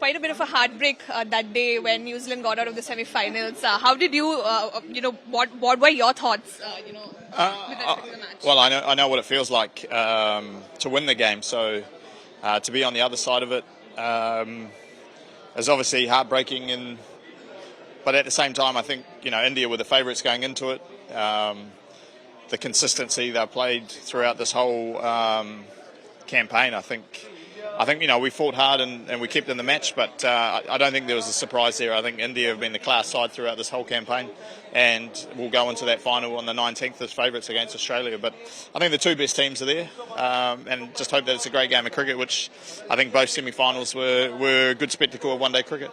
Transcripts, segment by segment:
quite a bit of a heartbreak that day when New Zealand got out of the semi-finals. How did you, what were your thoughts, with respect to the match? Well, I know what it feels like to win the game. So to be on the other side of it is obviously heartbreaking. But at the same time, I think India were the favourites going into it. The consistency they played throughout this whole campaign, I think we fought hard and we kept in the match, but I don't think there was a surprise there. I think India have been the class side throughout this whole campaign, and we'll go into that final on the 19th as favourites against Australia. But I think the two best teams are there, and just hope that it's a great game of cricket, which I think both semi-finals were a good spectacle of one-day cricket.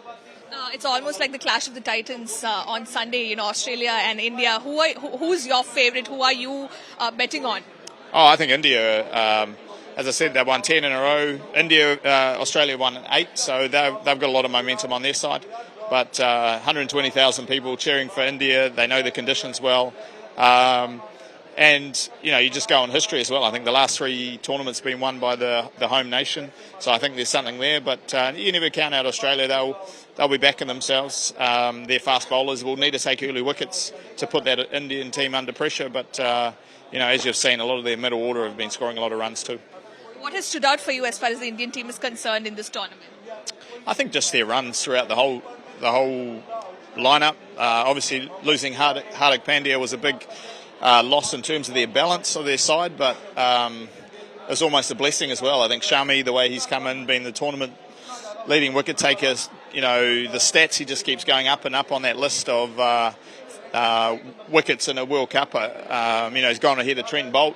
It's almost like the clash of the titans on Sunday, Australia and India. Who's your favourite? Who are you betting on? Oh, I think India. As I said, they won 10 in a row. Australia won 8, so they've got a lot of momentum on their side. But 120,000 people cheering for India. They know the conditions well. And, you just go on history as well. I think the last 3 tournaments have been won by the home nation. So I think there's something there. But you never count out Australia. They'll be backing themselves. Their fast bowlers will need to take early wickets to put that Indian team under pressure. But, as you've seen, a lot of their middle order have been scoring a lot of runs too. What has stood out for you as far as the Indian team is concerned in this tournament? I think just their runs throughout the whole lineup. Obviously, losing Hardik Pandya was a big loss in terms of their balance of their side, but it's almost a blessing as well. I think Shami, the way he's come in, being the tournament leading wicket taker, the stats, he just keeps going up and up on that list of wickets in a World Cup. He's gone ahead of Trent Bolt.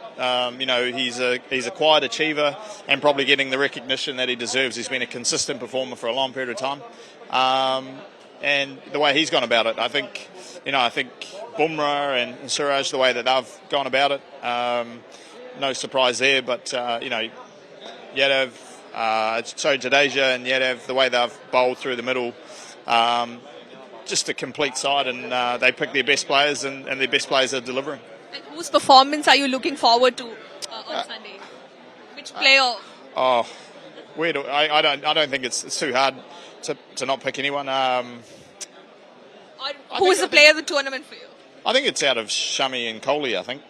He's a quiet achiever and probably getting the recognition that he deserves. He's been a consistent performer for a long period of time. And the way he's gone about it, I think Bumrah and Suraj, the way that they've gone about it, no surprise there. But Yadav, Jadeja and Yadav, the way they've bowled through the middle, just a complete side, and they pick their best players, and their best players are delivering. And whose performance are you looking forward to on Sunday? Which player? I don't think it's too hard to not pick anyone. Who's the player of the tournament for you? I think it's out of Shami and Kohli. I think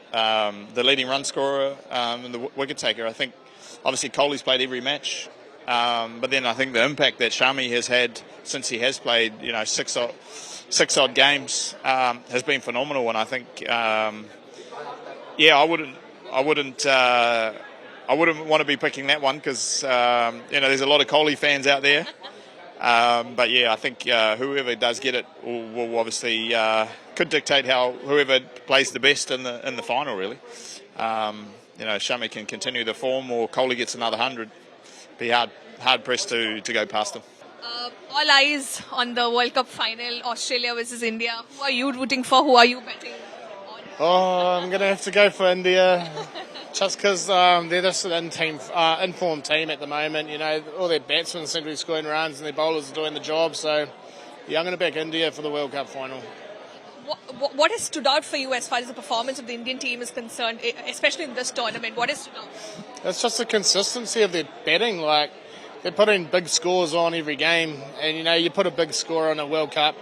the leading run scorer and the wicket taker. I think obviously Kohli's played every match. But then I think the impact that Shami has had since he has played, 6 odd games, has been phenomenal. And I think, I wouldn't want to be picking that one because there's a lot of Kohli fans out there. But I think whoever does get it will obviously could dictate how whoever plays the best in the final. Really, Shami can continue the form, or Kohli gets another 100. Be hard pressed to go past them. All eyes on the World Cup final, Australia versus India. Who are you rooting for? Who are you betting on? I'm going to have to go for India, just because they're just an informed team at the moment. All their batsmen seem to be scoring runs and their bowlers are doing the job. So, I'm going to back India for the World Cup final. What has stood out for you as far as the performance of the Indian team is concerned, especially in this tournament? What has stood out? It's just the consistency of their batting. Like, they're putting big scores on every game, and you put a big score on a World Cup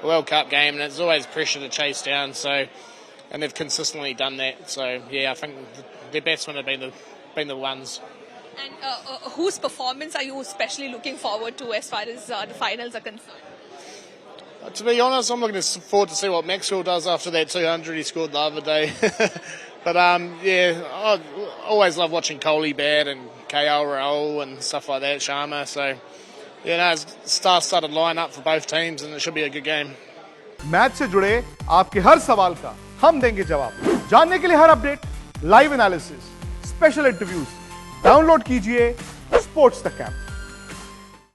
game, and it's always pressure to chase down. So, and they've consistently done that. So I think their batsmen have been the ones. And whose performance are you especially looking forward to as far as the finals are concerned? To be honest, I'm looking forward to see what Maxwell does after that 200 he scored the other day. But I always love watching Kohli bat and KL Rahul and stuff like that, Sharma. So, it's star-studded line-up for both teams, and it should be a good game. Match से जुड़े आपके हर सवाल का हम देंगे जवाब। जानने के लिए हर update, live analysis, special interviews, download कीजिए स्पोर्ट्स तक ऐप।